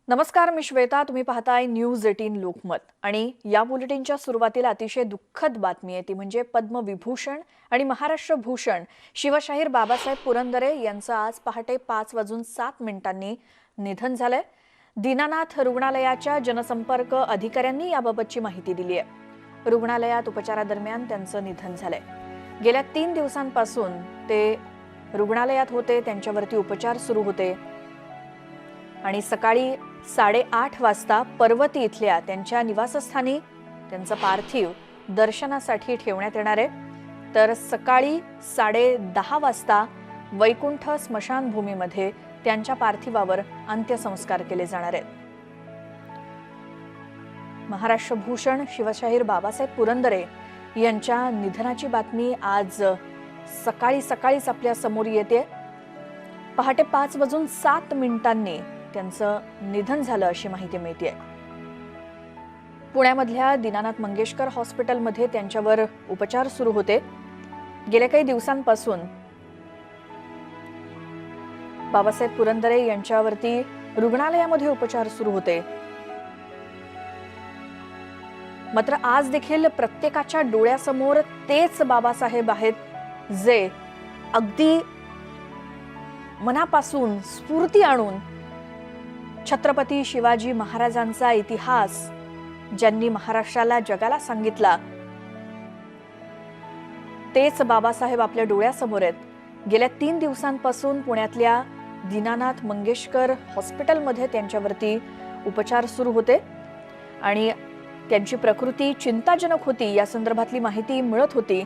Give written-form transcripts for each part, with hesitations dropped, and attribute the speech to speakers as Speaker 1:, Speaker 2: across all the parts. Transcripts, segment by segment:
Speaker 1: नमस्कार, मी श्वेता. तुम्ही पाहताय न्यूज 18 लोकमत आणि या बुलेटिनच्या सुरुवातीला अतिशय दुःखद बातमी आहे. ती म्हणजे पद्मविभूषण आणि महाराष्ट्र भूषण शिवशाहीर बाबासाहेब पुरंदरे यांचं आज पहाटे 5:07 निधन झालंय. दीनानाथ रुग्णालयाच्या जनसंपर्क अधिकाऱ्यांनी याबाबतची माहिती दिली आहे. रुग्णालयात उपचारादरम्यान त्यांचं निधन झालंय. गेल्या 3 दिवसांपासून ते रुग्णालयात होते, त्यांच्यावरती उपचार सुरू होते आणि सकाळी 8:30 वाजता पर्वती इथल्या त्यांच्या निवासस्थानी त्यांचं पार्थिव दर्शनासाठी ठेवण्यात येणार आहे. तर सकाळी 10:30 वाजता वैकुंठ स्मशानभूमीमध्ये त्यांच्या पार्थिवावर अंत्यसंस्कार केले जाणार आहेत. महाराष्ट्र भूषण शिवशाहीर बाबासाहेब पुरंदरे यांच्या निधनाची बातमी आज सकाळीच आपल्या समोर येते. पहाटे 5:07 त्यांचं निधन झालं अशी माहिती मिळते. पुण्यामधल्या दीनानाथ मंगेशकर हॉस्पिटलमध्ये त्यांच्यावर उपचार सुरू होते. गेल्या काही दिवसांपासून बाबासाहेब पुरंदरे यांच्यावरती रुग्णालयामध्ये उपचार सुरू होते. मात्र आज देखील प्रत्येकाच्या डोळ्यासमोर तेच बाबासाहेब आहेत, जे अगदी मनापासून स्फूर्ती आणून छत्रपती शिवाजी महाराजांचा इतिहास ज्यांनी महाराष्ट्राला जगाला सांगितला, तेच बाबासाहेब आपल्या डोळ्यासमोर आहेत. गेल्या 3 दिवसांपासून पुण्यातल्या दीनानाथ मंगेशकर हॉस्पिटलमध्ये त्यांच्यावरती उपचार सुरू होते आणि त्यांची प्रकृती चिंताजनक होती, या संदर्भातली माहिती मिळत होती.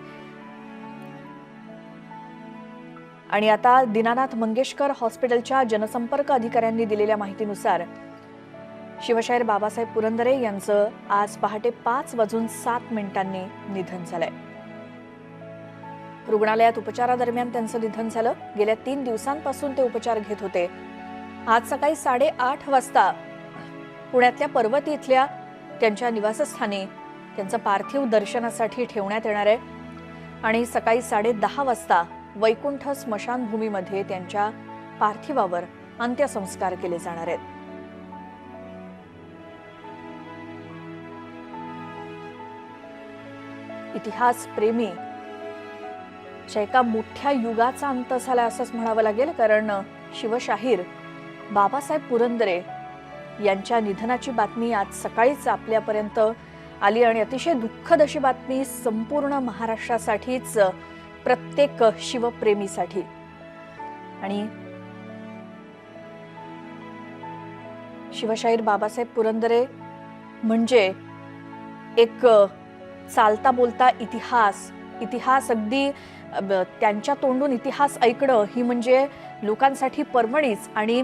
Speaker 1: आणि आता दीनानाथ मंगेशकर हॉस्पिटलच्या जनसंपर्क अधिकाऱ्यांनी दिलेल्या माहितीनुसार शिवशाहीर बाबासाहेब पुरंदरे यांचं आज पहाटे 5:07 निधन झालंय. रुग्णालयात उपचारादरम्यान त्यांचं निधन झालं. गेल्या 3 दिवसांपासून ते उपचार घेत होते. आज सकाळी 8:30 वाजता पुण्यातल्या पर्वती इथल्या त्यांच्या निवासस्थानी त्यांचं पार्थिव दर्शनासाठी ठेवण्यात येणार आहे आणि सकाळी 10:30 वाजता वैकुंठ स्मशानभूमीमध्ये त्यांच्या पार्थिवावर अंत्यसंस्कार केले जाणार आहेत. इतिहास प्रेमी एका मोठ्या युगाचा अंत झाला असंच म्हणावं लागेल, कारण शिवशाहीर बाबासाहेब पुरंदरे यांच्या निधनाची बातमी आज सकाळीच आपल्यापर्यंत आली आणि अतिशय दुःखद अशी बातमी संपूर्ण महाराष्ट्रासाठीच, प्रत्येक शिवप्रेमीसाठी. आणि शिवशाहीर बाबासाहेब पुरंदरे म्हणजे एक चालता बोलता इतिहास अगदी त्यांच्या तोंडून इतिहास ऐकणं ही म्हणजे लोकांसाठी पर्वणीच. आणि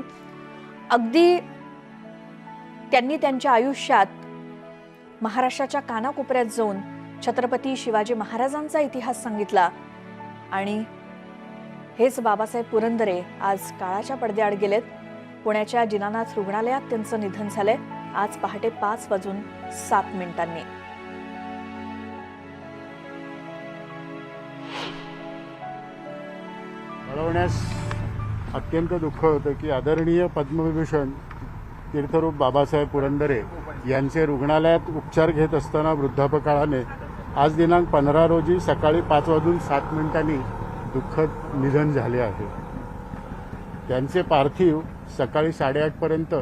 Speaker 1: अगदी त्यांनी त्यांच्या आयुष्यात महाराष्ट्राच्या कानाकोपऱ्यात जाऊन छत्रपती शिवाजी महाराजांचा इतिहास सांगितला. आणि हेच बाबासाहेब पुरंदरे आज काळाच्या पडद्याआड गेलेत. पुण्याच्या दीनानाथ रुग्णालयात त्यांचं निधन झालंय आज पहाटे 5:07.
Speaker 2: कळवण्यास अत्यंत दुःख होतं की आदरणीय पद्मविभूषण तीर्थरूप बाबासाहेब पुरंदरे यांचे रुग्णालयात उपचार घेत असताना वृद्धापकाळाने आज दिनांक 15 रोजी सकाळी 5:07 दुःखद निधन झाले आहे. त्यांचे पार्थिव सकाळी 8:30 पर्यंत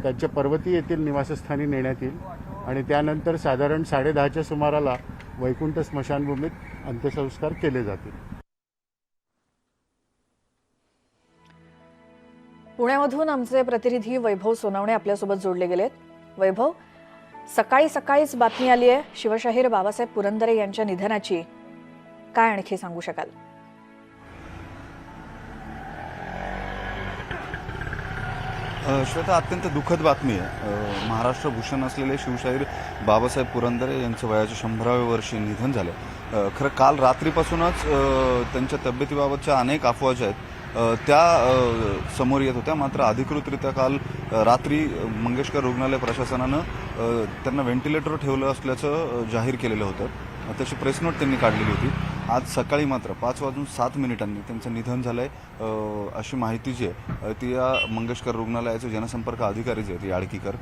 Speaker 2: त्यांच्या पर्वती येथील निवासस्थानी नेण्यात येईल आणि त्यानंतर साधारण 10:30च्या सुमाराला वैकुंठ स्मशानभूमीत अंत्यसंस्कार केले जातील.
Speaker 1: पुण्यामधून आमचे प्रतिनिधी वैभव सोनवणे आपल्यासोबत जोडले गेलेत. वैभव, सकाळीच बातमी आली आहे शिवशाहीर बाबासाहेब पुरंदरे यांच्या निधनाची, काय आणखी सांगू शकाल?
Speaker 3: श्वेता, अत्यंत दुःखद बातमी आहे. महाराष्ट्र भूषण असलेले शिवशाहीर बाबासाहेब पुरंदरे यांचं वयाच्या 100व्या वर्षी निधन झालं. खरं काल रात्रीपासूनच त्यांच्या तब्येतीबाबतच्या अनेक अफवा ज्या आहेत त्या समोर येत होत्या. मात्र अधिकृतरित्या काल रात्री मंगेशकर रुग्णालय प्रशासनानं त्यांना व्हेंटिलेटरवर ठेवलं असल्याचं जाहीर केलेलं होतं. त्याची प्रेस नोट त्यांनी काढलेली होती. आज सकाळी मात्र 5:07 त्यांचं निधन झालंय अशी माहिती जी आहे ती या मंगेशकर रुग्णालयाचे जनसंपर्क अधिकारी जे आहेत याळकीकर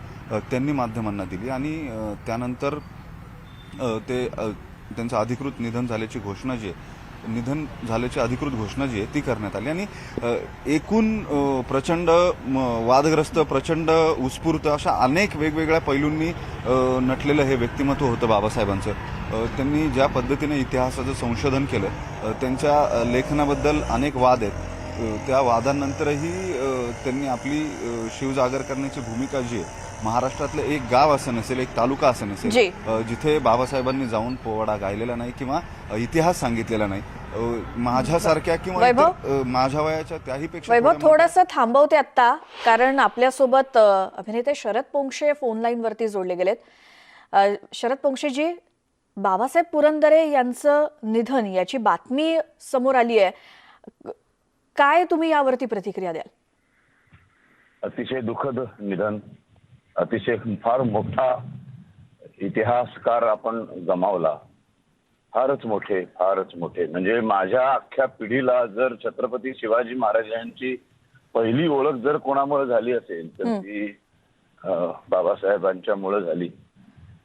Speaker 3: त्यांनी माध्यमांना दिली आणि त्यानंतर त्यांचं अधिकृत निधन झाल्याची घोषणा जी आहे अधिकृत घोषणा जी आहे ती करण्यात आली आणि एकूण प्रचंड वादग्रस्त प्रचंड उत्स्फूर्त अशा अनेक वेगवेगळ्या पैलूंनी नटलेलं हे व्यक्तिमत्व होतं बाबासाहेबांचं. त्यांनी ज्या पद्धतीने इतिहासाचं संशोधन केलं त्यांच्या लेखनाबद्दल अनेक वाद आहेत. त्या वादांनंतरही त्यांनी आपली शिवजागर करण्याची भूमिका जी आहे महाराष्ट्रातलं एक गाव असं नसेल एक तालुका असं नसेल जिथे बाबासाहेबांनी जाऊन पोवाडा गायलेला नाही किंवा इतिहास सांगितलेला नाही. माझ्यासारख्या किंवा माझ्या वयाच्या त्याही पेक्षा
Speaker 1: वैभव थोडंसं थांबवते आता, कारण आपल्यासोबत अभिनेते शरद पोंक्षे फोन लाईन वरती जोडले गेलेत. शरद पोंक्षेजी, बाबासाहेब पुरंदरे यांचं निधन याची बातमी समोर आली आहे, काय तुम्ही यावरती प्रतिक्रिया द्याल?
Speaker 4: अतिशय दुःखद निधन, अतिशय फार मोठा इतिहासकार आपण गमावला. फारच मोठे म्हणजे माझ्या अख्ख्या पिढीला जर छत्रपती शिवाजी महाराजांची पहिली ओळख जर कोणामुळे झाली असेल तर ती बाबासाहेबांच्यामुळे झाली.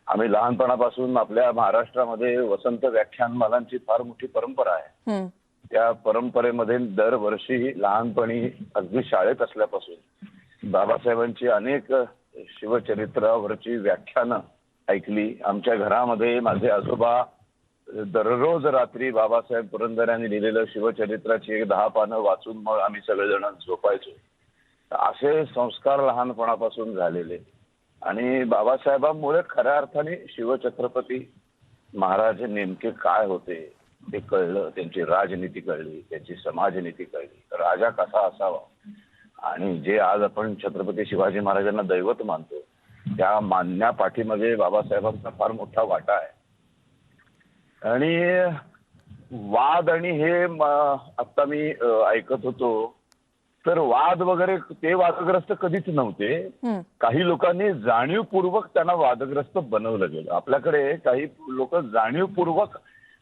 Speaker 4: आम्ही लहानपणापासून आपल्या महाराष्ट्रामध्ये वसंत व्याख्यानमालांची फार मोठी परंपरा आहे. त्या परंपरेमध्ये दरवर्षी लहानपणी अगदी शाळेत असल्यापासून बाबासाहेबांची अनेक शिवचरित्रावरची व्याख्यानं ऐकली. आमच्या घरामध्ये माझे आजोबा दररोज रात्री बाबासाहेब पुरंदरेंनी लिहिलेलं शिवचरित्राची 10 पानं वाचून मग आम्ही सगळेजण झोपायचो. असे संस्कार लहानपणापासून झालेले आणि बाबासाहेबांमुळे खऱ्या अर्थाने शिवछत्रपती महाराज नेमके काय होते ते कळलं. त्यांची राजनीती कळली, त्यांची समाजनीती कळली, राजा कसा असावा आणि जे आज आपण छत्रपती शिवाजी महाराजांना दैवत मानतो त्या मानण्या पाठीमागे बाबासाहेबांचा फार मोठा वाटा आहे. आणि वाद आणि हे आता मी ऐकत होतो तर वाद वगैरे ते वादग्रस्त कधीच नव्हते. काही लोकांनी जाणीवपूर्वक त्यांना वादग्रस्त बनवलं गेलं. आपल्याकडे काही लोक जाणीवपूर्वक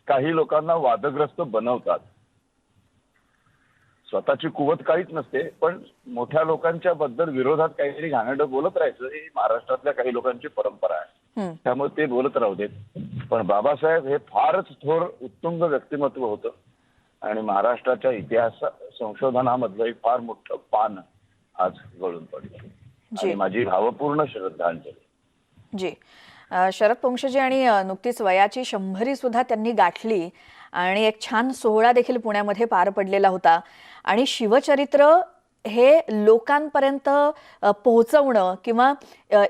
Speaker 4: काही लोकांना वादग्रस्त बनवतात. स्वतःची कुवत काहीच नसते पण मोठ्या लोकांच्या बद्दल विरोधात काहीतरी घाणेरडं बोलत राहायचं ही महाराष्ट्रातल्या काही लोकांची परंपरा आहे. त्यामुळे ते बोलत राहू देत. पण बाबासाहेब हे फारच थोर उत्तुंग व्यक्तिमत्व होतं आणि महाराष्ट्राच्या इतिहास संशोधनामधलं एक फार मोठं पान आज गळून पडलं आणि माझी भावपूर्ण श्रद्धांजली.
Speaker 1: जी, शरद पोंक्षेजी, आणि नुकतीच वयाची 100 सुद्धा त्यांनी गाठली आणि एक छान सोहळा देखील पुण्यामध्ये पार पडलेला होता. आणि शिवचरित्र हे लोकांपर्यंत पोहोचवणं किंवा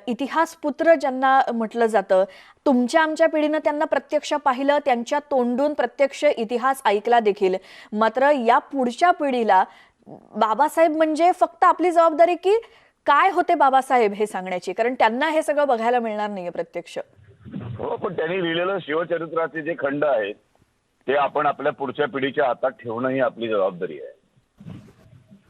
Speaker 1: इतिहासपुत्र ज्यांना म्हटलं जातं, तुमच्या आमच्या पिढीनं त्यांना प्रत्यक्ष पाहिलं, त्यांच्या तोंडून प्रत्यक्ष इतिहास ऐकला देखील. मात्र या पुढच्या पिढीला बाबासाहेब म्हणजे फक्त आपली जबाबदारी की काय होते बाबासाहेब हे सांगण्याची, कारण त्यांना हे सगळं बघायला मिळणार नाहीये प्रत्यक्ष.
Speaker 4: हो, पण त्यांनी लिहिलेलं शिवचरित्राचे जे खंड आहेत ते आपण आपल्या पुढच्या पिढीच्या हातात ठेवणं ही आपली जबाबदारी आहे.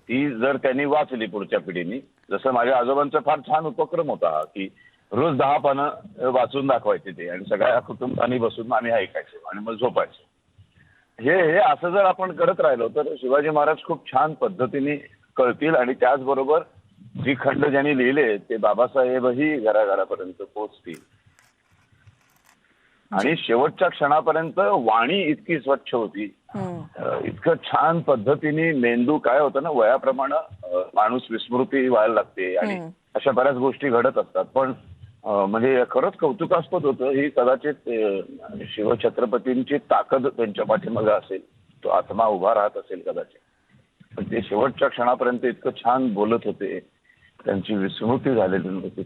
Speaker 4: ती जर त्यांनी वाचली पुढच्या पिढीने, जसं माझ्या आजोबांचा फार छान उपक्रम होता हा की रोज 10 पानं वाचून दाखवायचे ते आणि सगळ्या कुटुंबांनी बसून आम्ही ऐकायचो आणि मग झोपायचो. हे असं जर आपण करत राहिलो तर शिवाजी महाराज खूप छान पद्धतीने कळतील आणि त्याचबरोबर जी खंड ज्यांनी लिहिले ते बाबासाहेबही घराघरापर्यंत पोहोचतील. आणि शेवटच्या क्षणापर्यंत वाणी इतकी स्वच्छ होती, इतकं छान पद्धतीने मेंदू काय होतं ना, वयाप्रमाणे माणूस विस्मृती व्हायला लागते आणि अशा बऱ्याच गोष्टी घडत असतात. पण म्हणजे खरंच कौतुकास्पद होतं. ही कदाचित शिवछत्रपतींची ताकद त्यांच्या पाठीमागे असेल, तो आत्मा उभा राहत असेल कदाचित. पण ते शेवटच्या क्षणापर्यंत इतकं छान बोलत होते, त्यांची विस्मृती झालेली नव्हती.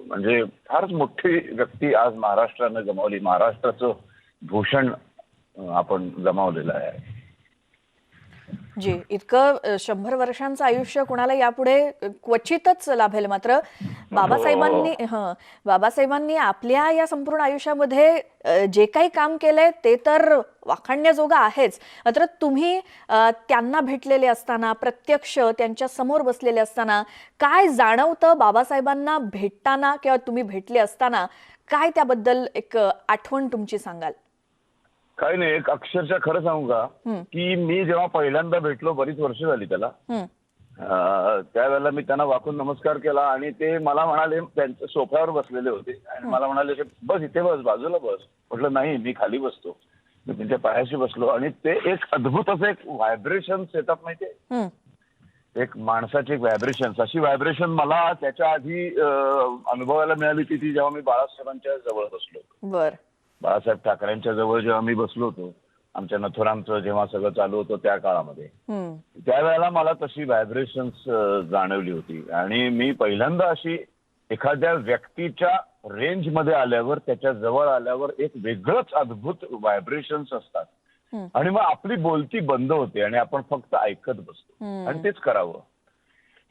Speaker 4: म्हणजे फारच मोठी व्यक्ती आज महाराष्ट्रानं गमावली. महाराष्ट्राचं भूषण आपण गमावलेलं आहे.
Speaker 1: जी, इतकं 100 वर्षांचं आयुष्य कुणाला यापुढे क्वचितच लाभेल. मात्र बाबासाहेबांनी आपल्या या संपूर्ण आयुष्यामध्ये जे काही काम केलंय ते तर वाखाणण्याजोगं आहेच. मात्र तुम्ही त्यांना भेटलेले असताना, प्रत्यक्ष त्यांच्या समोर बसलेले असताना काय जाणवतं बाबासाहेबांना भेटताना किंवा तुम्ही भेटले असताना, काय त्याबद्दल एक आठवण तुमची सांगाल?
Speaker 4: काही नाही, एक अक्षरशः खरं सांगू का, की मी जेव्हा पहिल्यांदा भेटलो, बरीच वर्ष झाली त्याला, त्यावेळेला मी त्यांना वाकून नमस्कार केला आणि ते मला म्हणाले, त्यांच्या सोफ्यावर बसलेले होते आणि मला म्हणाले की बस इथे बस, बाजूला बस. म्हटलं नाही, मी खाली बसतो. मी त्यांच्या पायाशी बसलो आणि ते एक अद्भुत असं एक व्हायब्रेशन सेटअप माहितीये, एक माणसाची एक व्हायब्रेशन, अशी व्हायब्रेशन मला त्याच्या आधी अनुभवायला मिळाली ती जेव्हा मी बाळासाहेबांच्या जवळ बसलो.
Speaker 1: बर.
Speaker 4: बाळासाहेब ठाकरेंच्या जवळ जेव्हा मी बसलो होतो, आमच्या नथुरामचं जेव्हा सगळं चालू होतं त्या काळामध्ये, त्यावेळेला मला तशी व्हायब्रेशन्स जाणवली होती. आणि मी पहिल्यांदा अशी एखाद्या व्यक्तीच्या रेंज मध्ये आल्यावर, त्याच्या जवळ आल्यावर एक वेगळंच अद्भुत व्हायब्रेशन्स असतात आणि मग आपली बोलती बंद होते आणि आपण फक्त ऐकत बसतो आणि तेच करावं.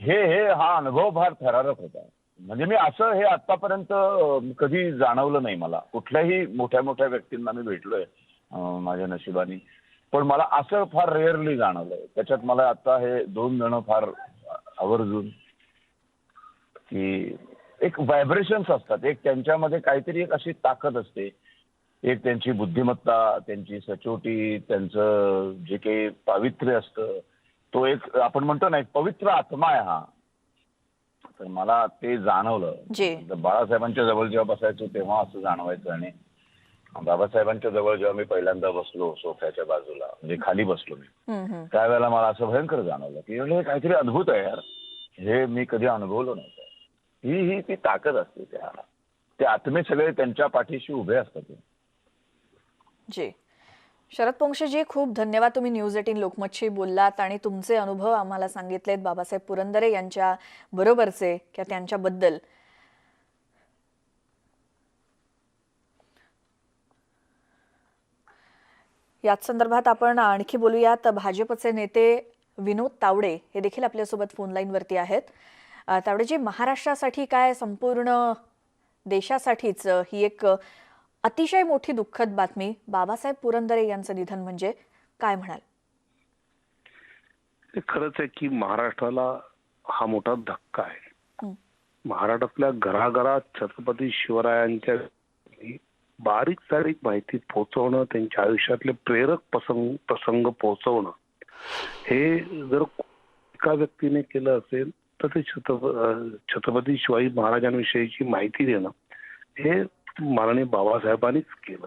Speaker 4: हा अनुभव फार थरारक होता. म्हणजे मी असं हे आतापर्यंत कधी जाणवलं नाही मला. कुठल्याही मोठ्या मोठ्या व्यक्तींना मी भेटलोय माझ्या नशिबाने, पण मला असं फार रेअरली जाणवलंय. त्याच्यात मला आता हे 2 जण फार आवर्जून, की एक व्हायब्रेशन्स असतात, एक त्यांच्यामध्ये काहीतरी एक अशी ताकद असते, एक त्यांची बुद्धिमत्ता, त्यांची सचोटी, त्यांचं जे काही पावित्र्य असतं, तो एक आपण म्हणतो ना, एक पवित्र आत्मा आहे हा. तर मला ते जाणवलं. बाळासाहेबांच्या जवळ जेव्हा बसायचो तेव्हा असं जाणवायचं आणि बाबासाहेबांच्या जवळ जेव्हा मी पहिल्यांदा बसलो सोफ्याच्या बाजूला, म्हणजे खाली बसलो मी, त्यावेळेला मला असं भयंकर जाणवलं की हे काहीतरी अद्भुत आहे यार, हे मी कधी अनुभवलं नव्हतं. ही ती ताकद असते, ते आत्मे सगळे त्यांच्या पाठीशी उभे असतात.
Speaker 1: जी. शरद पोंक्षेजी, खूप धन्यवाद. तुम्ही न्यूज 18 लोकमतशी बोललात आणि तुमचे अनुभव आम्हाला सांगितलेत बाबासाहेब पुरंदरे यांच्या बरोबरचे किंवा त्यांच्याबद्दल. याच संदर्भात आपण आणखी बोलूयात. भाजपचे नेते विनोद तावडे हे देखील आपल्यासोबत फोन लाईनवरती आहेत. तावडेजी, महाराष्ट्रासाठी काय संपूर्ण देशासाठीच ही एक अतिशय मोठी दुःखद बातमी, बाबासाहेब पुरंदरे यांचं निधन, म्हणजे काय म्हणाल?
Speaker 5: खरंच आहे की महाराष्ट्राला हा मोठा धक्का आहे. महाराष्ट्रातल्या घराघरात छत्रपती शिवरायांच्या बारीक सारीक माहिती पोहोचवणं, त्यांच्या आयुष्यातले प्रेरक प्रसंग पोहोचवणं, हे जर एका व्यक्तीने केलं असेल तर ते छत्रपती शिवाजी महाराजांविषयीची माहिती देणं हे माननीय बाबासाहेबांनीच केलं.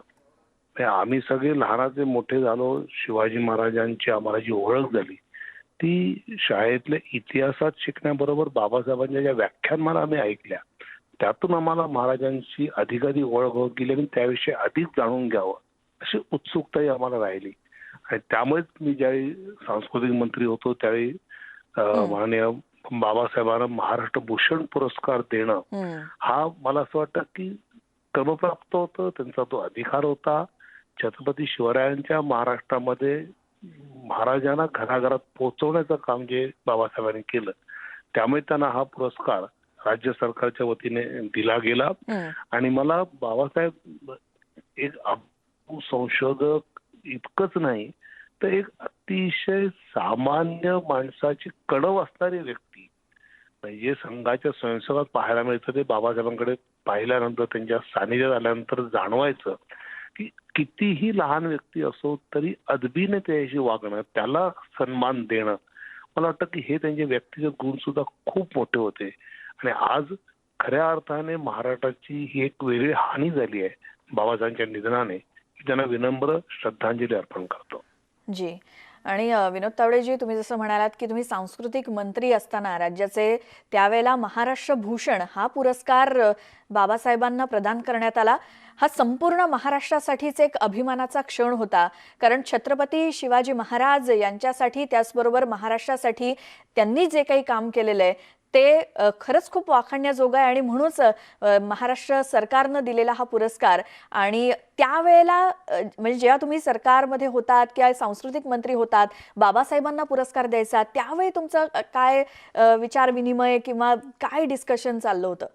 Speaker 5: आम्ही सगळे लहानाचे मोठे झालो, शिवाजी महाराजांची आम्हाला जी ओळख झाली ती शाळेतल्या इतिहासात शिकण्याबरोबर बाबासाहेबांच्या ज्या व्याख्यानमाला आम्ही ऐकल्या त्यातून आम्हाला महाराजांची अधिकाधिक ओळख होत गेली आणि त्याविषयी अधिक जाणून घ्यावं अशी उत्सुकताही आम्हाला राहिली. आणि त्यामुळेच मी ज्यावेळी सांस्कृतिक मंत्री होतो त्यावेळी माननीय बाबासाहेबांना महाराष्ट्र भूषण पुरस्कार देणं हा मला असं वाटतं की क्रमप्राप्त होतं, त्यांचा तो अधिकार होता. छत्रपती शिवरायांच्या महाराष्ट्रामध्ये महाराजांना घराघरात पोहोचवण्याचं काम जे बाबासाहेबांनी केलं त्यामुळे त्यांना हा पुरस्कार राज्य सरकारच्या वतीने दिला गेला. आणि मला बाबासाहेब एक संशोधक इतकंच नाही तर एक अतिशय सामान्य माणसाची कणव असणारी व्यक्ती, म्हणजे संघाच्या स्वयंसेवकात पाहायला मिळतं ते बाबासाहेबांकडे पाहिल्यानंतर, त्यांच्या सानिध्यात आल्यानंतर जाणवायचं की कितीही लहान व्यक्ती असो तरी अदबीने त्याच्याशी वागणं, त्याला सन्मान देणं, मला वाटतं की हे त्यांचे व्यक्तिगत गुण सुद्धा खूप मोठे होते. आणि आज खऱ्या अर्थाने महाराष्ट्राची ही एक वेगळी हानी झाली आहे बाबासाहेबांच्या निधनाने, की त्यांना विनम्र श्रद्धांजली अर्पण करतो.
Speaker 1: जी. आणि विनोद तावडेजी, तुम्ही जसं म्हणालात की तुम्ही सांस्कृतिक मंत्री असताना राज्याचे त्यावेळेला महाराष्ट्र भूषण हा पुरस्कार बाबासाहेबांना प्रदान करण्यात आला. हा संपूर्ण महाराष्ट्रासाठीच एक अभिमानाचा क्षण होता, कारण छत्रपती शिवाजी महाराज यांच्यासाठी त्याचबरोबर महाराष्ट्रासाठी त्यांनी जे काही काम केलेलं आहे ते खरंच खूप वाखाणण्याजोगं आहे. आणि म्हणूनच महाराष्ट्र सरकारनं दिलेला हा पुरस्कार, आणि त्यावेळेला म्हणजे जेव्हा तुम्ही सरकारमध्ये होतात किंवा सांस्कृतिक मंत्री होतात, बाबासाहेबांना पुरस्कार द्यायचा, त्यावेळी तुमचं काय विचार विनिमय किंवा काय डिस्कशन चाललं होतं?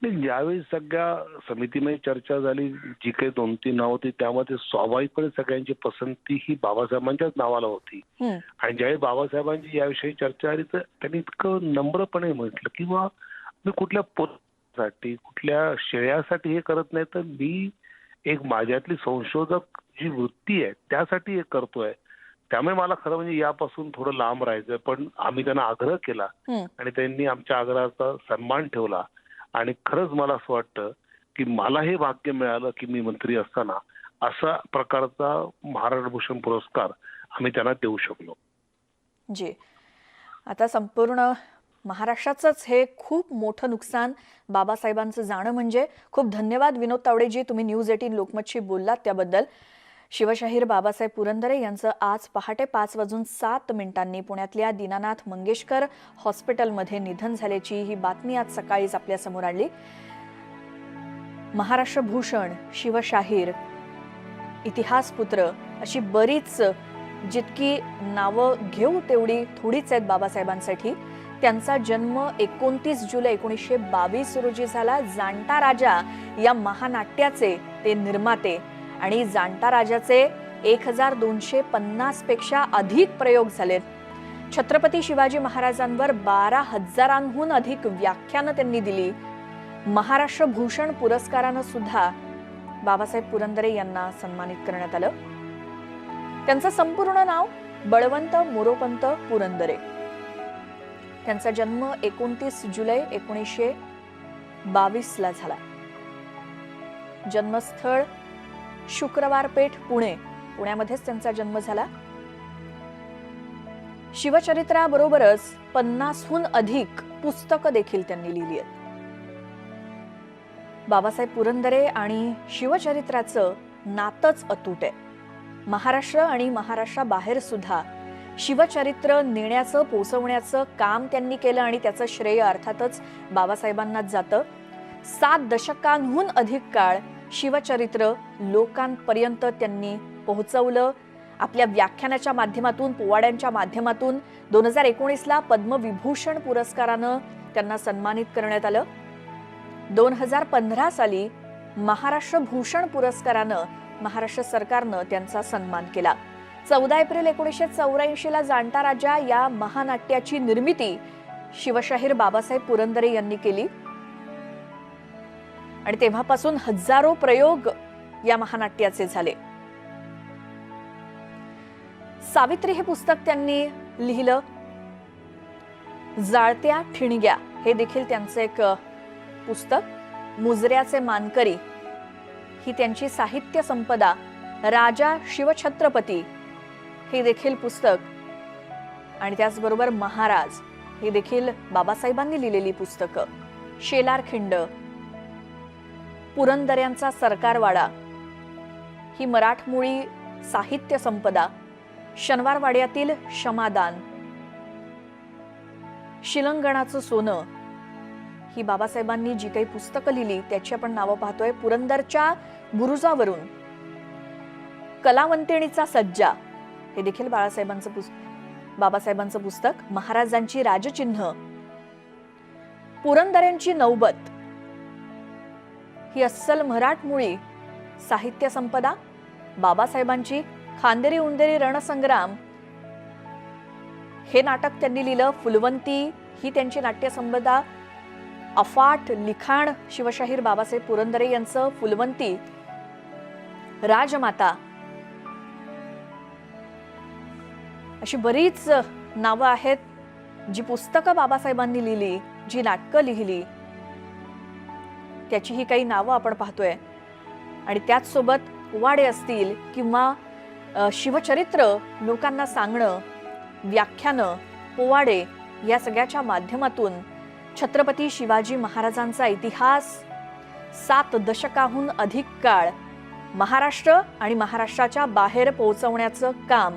Speaker 5: ज्यावेळी सगळ्या समितीमध्ये चर्चा झाली, जी काही 2-3 नाव होती त्यामध्ये स्वाभाविकपणे सगळ्यांची पसंती ही बाबासाहेबांच्याच नावाला होती. आणि ज्यावेळी बाबासाहेबांची याविषयी चर्चा आली तर त्यांनी इतकं नम्रपणे म्हटलं की मी कुठल्या पोस्टसाठी, कुठल्या श्रेयासाठी हे करत नाही, तर मी एक माझ्यातली संशोधक जी वृत्ती आहे त्यासाठी हे करतोय. त्यामुळे मला खरं म्हणजे यापासून थोडं लांब राहायचं, पण आम्ही त्यांना आग्रह केला आणि त्यांनी आमच्या आग्रहाचा सन्मान ठेवला. आणि खरंच मला असं वाटतं की मला हे भाग्य मिळालं की मी मंत्री असताना असा प्रकारचा महाराष्ट्र भूषण पुरस्कार आम्ही त्यांना देऊ शकलो.
Speaker 1: जी. आता संपूर्ण महाराष्ट्राचंच हे खूप मोठं नुकसान बाबासाहेबांचं जाणं म्हणजे. खूप धन्यवाद विनोद तावडेजी, तुम्ही न्यूज 18 लोकमतशी बोललात त्याबद्दल. शिवशाहीर बाबासाहेब पुरंदरे यांचं आज पहाटे 5:07 पुण्यातल्या दीनानाथ मंगेशकर हॉस्पिटलमध्ये निधन झाल्याची ही बातमी आज सकाळीच आपल्या समोर आणली. महाराष्ट्र भूषण, शिवशाहीर, इतिहासपुत्र अशी बरीच जितकी नावं घेऊ तेवढी थोडीच आहेत बाबासाहेबांसाठी. त्यांचा जन्म 29 जुलै 1922 रोजी झाला. जाणता राजा या महानाट्याचे ते निर्माते आणि जाणता राजाचे 1250 पेक्षा अधिक प्रयोग झालेत. छत्रपती शिवाजी महाराजांवर 12,000हून अधिक व्याख्यानं त्यांनी दिली. महाराष्ट्र भूषण पुरस्कारानं सुद्धा बाबासाहेब पुरंदरे यांना सन्मानित करण्यात आलं. त्यांचं संपूर्ण नाव बळवंत मोरोपंत पुरंदरे. त्यांचा जन्म 29 जुलै 1922 ला झाला. जन्मस्थळ शुक्रवार पेठ पुणे, पुण्यामध्येच त्यांचा जन्म झाला. शिवचरित्राबरोबरच 50हून अधिक पुस्तकं देखील त्यांनी लिहिली आहेत. बाबासाहेब पुरंदरे आणि शिवचरित्राचं नातंच अतूट आहे. महाराष्ट्र आणि महाराष्ट्राबाहेर सुद्धा शिवचरित्र नेण्याचं, पोचवण्याचं काम त्यांनी केलं आणि त्याचं श्रेय अर्थातच बाबासाहेबांनाच जातं. 7 दशकांहून अधिक काळ शिवचरित्र लोकांपर्यंत त्यांनी पोहोचवलं. आपल्या व्याख्यानाच्या माध्यमातून, पोवाड्यांच्या माध्यमातून 2019ला पद्मविभूषण पुरस्कारानं त्यांना सन्मानित करण्यात आलं. 2015 साली महाराष्ट्र भूषण पुरस्कारानं महाराष्ट्र सरकारनं त्यांचा सन्मान केला. 14 एप्रिल 1984 जाणता राजा या महानाट्याची निर्मिती शिवशाहीर बाबासाहेब पुरंदरे यांनी केली आणि तेव्हापासून हजारो प्रयोग या महानाट्याचे झाले. सावित्री हे पुस्तक त्यांनी लिहिलं. जाळत्या ठिणग्या हे देखील त्यांचं एक पुस्तक. मुजऱ्याचे मानकरी ही त्यांची साहित्य संपदा. राजा शिवछत्रपती हे देखील पुस्तक आणि त्याचबरोबर महाराज हे देखील बाबासाहेबांनी लिहिलेली पुस्तकं. शेलारखिंड, पुरंदऱ्यांचा सरकारवाडा ही मराठमोळी साहित्य संपदा. शनिवारवाड्यातील क्षमादान, शिलंगणाचं सोनं ही बाबासाहेबांनी जी काही पुस्तकं लिहिली त्याची आपण नावं पाहतोय. पुरंदरच्या बुरुजावरून, कलावंतिणीचा सज्जा हे देखील बाबासाहेबांचं पुस्तक. महाराजांची राजचिन्ह, पुरंदऱ्यांची नौबत ही अस्सल मराठमोळी साहित्य संपदा. बाबासाहेबांची खांदेरी उंदेरी रणसंग्राम हे नाटक त्यांनी लिहिलं. फुलवंती ही त्यांची नाट्यसंपदा. अफाट लिखाण शिवशाहीर बाबासाहेब पुरंदरे यांचं. फुलवंती, राजमाता अशी बरीच नावं आहेत जी पुस्तकं बाबासाहेबांनी लिहिली, जी नाटकं लिहिली त्याची ही काही नावं आपण पाहतोय. आणि त्याच सोबत पोवाडे असतील किंवा शिवचरित्र लोकांना सांगणं, व्याख्यानं, पोवाडे या सगळ्याच्या माध्यमातून छत्रपती शिवाजी महाराजांचा इतिहास 7 दशकाहून अधिक काळ महाराष्ट्र आणि महाराष्ट्राच्या बाहेर पोहोचवण्याचं काम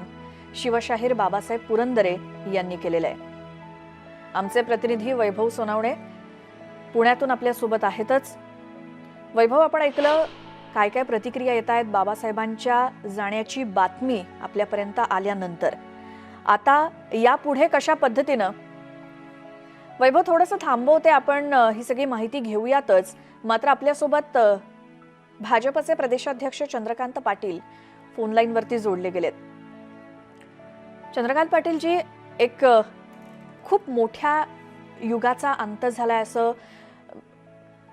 Speaker 1: शिवशाहीर बाबासाहेब पुरंदरे यांनी केलेलं आहे. आमचे प्रतिनिधी वैभव सोनावणे पुण्यातून आपल्या सोबत आहेतच. वैभव, आपण ऐकलं काय काय प्रतिक्रिया येत आहेत बाबासाहेबांच्या जाण्याची बातमी आपल्यापर्यंत आल्यानंतर. आता यापुढे कशा पद्धतीनं? वैभव, थोडंसं थांबवते, आपण ही सगळी माहिती घेऊयातच. मात्र आपल्यासोबत भाजपचे प्रदेशाध्यक्ष चंद्रकांत पाटील फोनलाईनवरती जोडले गेलेत. चंद्रकांत पाटीलजी, एक खूप मोठ्या युगाचा अंत झालाय असं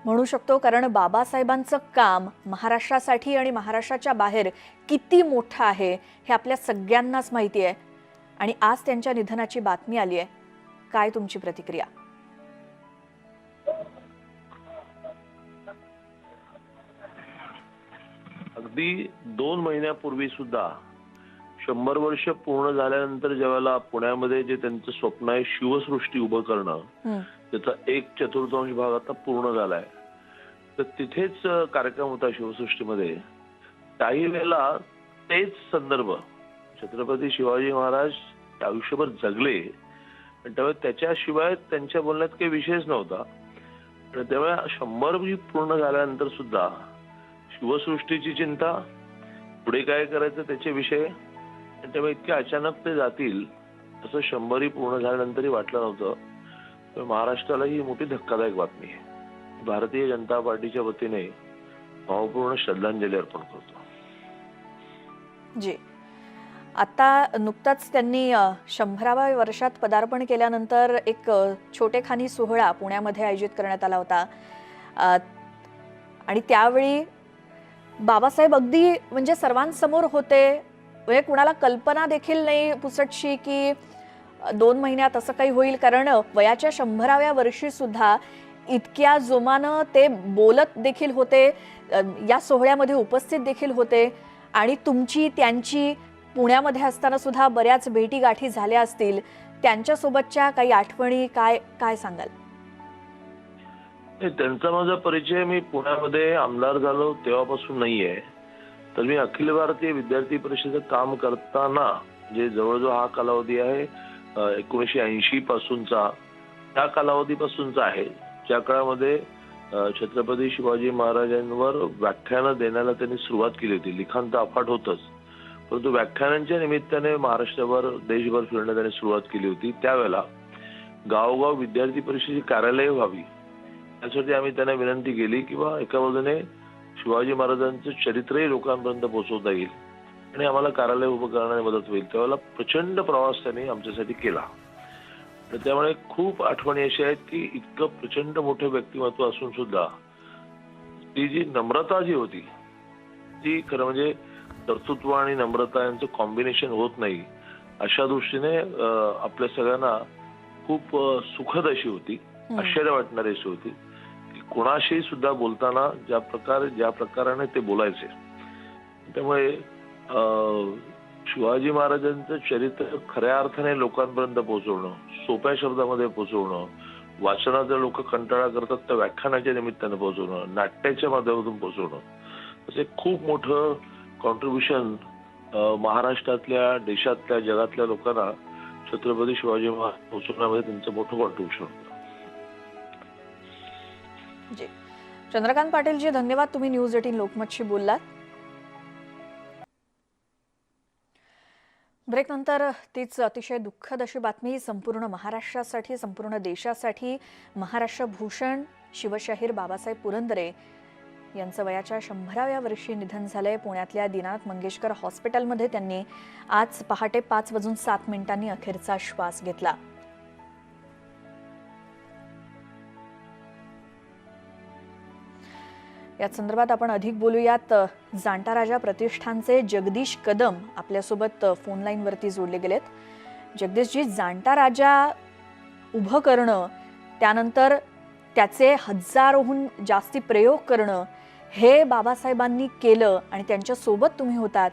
Speaker 1: म्हणू शकतो, कारण बाबासाहेबांचं काम महाराष्ट्रासाठी आणि महाराष्ट्राच्या बाहेर किती मोठं आहे हे आपल्या सगळ्यांनाच माहिती आहे. आणि आज त्यांच्या निधनाची बातमी आली आहे. काय तुमची प्रतिक्रिया?
Speaker 5: अगदी 2 महिन्यापूर्वी सुद्धा 100 वर्ष पूर्ण झाल्यानंतर जेव्हा पुण्यामध्ये जे त्यांचं स्वप्न आहे शिवसृष्टी उभं करणं, त्याचा 1/4 भाग आता पूर्ण झालाय. तर तिथेच कार्यक्रम होता शिवसृष्टीमध्ये. काही वेळेला तेच संदर्भ छत्रपती शिवाजी महाराज आयुष्यभर जगले आणि त्यामुळे त्याच्याशिवाय त्यांच्या बोलण्यात काही विषयच नव्हता. आणि त्यामुळे 100 पूर्ण झाल्यानंतर सुद्धा शिवसृष्टीची चिंता, पुढे काय करायचं त्याचे विषय, आणि त्यामुळे इतके अचानक ते जातील असं 100 पूर्ण झाल्यानंतरही वाटलं नव्हतं. महाराष्ट्राला ही मोठी धक्कादायक बातमी आहे. भारतीय जनता पार्टीच्या वतीने भावपूर्ण श्रद्धांजली अर्पण करतो.
Speaker 1: जी, आता नुकताच त्यांनी 100व्या वर्षात पदार्पण केल्यानंतर एक छोटेखानी सोहळा पुण्यामध्ये आयोजित करण्यात आला होता. आणि त्यावेळी बाबासाहेब अगदी म्हणजे सर्वांसमोर होते. म्हणजे कुणाला कल्पना देखील नाही पुसटशी की 2 महिन्यात असं काही होईल, कारण वयाच्या 100व्या वर्षी सुद्धा इतक्या जोमानं ते बोलत देखील होते, या सोहळ्यामध्ये उपस्थित देखील होते. आणि तुमची त्यांची पुण्यामध्ये असताना सुद्धा बऱ्याच भेटी गाठी झाल्या असतील. त्यांच्यासोबतच्या काही आठवणी काय सांगाल?
Speaker 5: त्यांचा माझा परिचय मी पुण्यामध्ये आमदार झालो तेव्हापासून नाहीये. तर मी अखिल भारतीय विद्यार्थी परिषदेत काम करताना जे जवळजवळ हा कालावधी आहे 1980 पासूनचा, त्या कालावधीपासूनचा आहे, ज्या काळामध्ये छत्रपती शिवाजी महाराजांवर व्याख्यानं देण्याला त्यांनी सुरुवात केली होती. लिखाण तर अफाट होतच, परंतु व्याख्यानांच्या निमित्ताने महाराष्ट्राभर देशभर फिरण्यास त्यांनी सुरुवात केली होती. त्यावेळेला गावोगाव विद्यार्थी परिषदेची कार्यालय व्हावी यासाठी आम्ही त्यांना विनंती केली की एका बाजूने शिवाजी महाराजांचं चरित्रही लोकांपर्यंत पोहोचवता येईल आणि आम्हाला कार्यालय उभं करण्यास मदत होईल. त्यावेळेला प्रचंड प्रवास त्यांनी आमच्यासाठी केला. तर त्यामुळे खूप आठवणी अशा आहेत की इतकं प्रचंड मोठं व्यक्तिमत्व असून सुद्धा ती जी नम्रता जी होती ती खरं म्हणजे कर्तृत्व आणि नम्रता यांचं कॉम्बिनेशन होत नाही, अशा दृष्टीने आपल्या सगळ्यांना खूप सुखद अशी होती, आश्चर्य वाटणारी अशी होती की कोणाशी सुद्धा बोलताना ज्या प्रकाराने ते बोलायचे. त्यामुळे शिवाजी महाराजांचं चरित्र खऱ्या अर्थाने लोकांपर्यंत पोहोचवणं, सोप्या शब्दामध्ये पोहोचवणं, वाचनाचा लोक कंटाळा करतात त्या व्याख्यानाच्या निमित्तानं पोहोचवणं, नाट्याच्या माध्यमातून पोहोचवणं, असे खूप मोठं कॉन्ट्रीब्युशन महाराष्ट्रातल्या, देशातल्या, जगातल्या लोकांना छत्रपती शिवाजी महाराज पोहोचवण्यामध्ये त्यांचं मोठं कॉन्ट्रीब्युशन होतं.
Speaker 1: जी, चंद्रकांत पाटीलजी, धन्यवाद. तुम्ही न्यूज 18 लोकमतशी बोललात. ब्रेकनंतर तीच अतिशय दुःखद अशी बातमी संपूर्ण महाराष्ट्रासाठी, संपूर्ण देशासाठी. महाराष्ट्र भूषण शिवशाहीर बाबासाहेब पुरंदरे यांचं वयाच्या 100व्या वर्षी निधन झालंय. पुण्यातल्या दीनानाथ मंगेशकर हॉस्पिटलमध्ये त्यांनी आज पहाटे 5:07 अखेरचा श्वास घेतला. याच संदर्भात आपण अधिक बोलूयात. जाणता राजा प्रतिष्ठानचे जगदीश कदम आपल्यासोबत फोन लाईनवरती जोडले गेलेत. जगदीशजी, जाणता राजा उभं करणं, त्यानंतर त्याचे हजारोहून जास्ती प्रयोग करणं, हे बाबासाहेबांनी केलं आणि त्यांच्या सोबत तुम्ही होतात.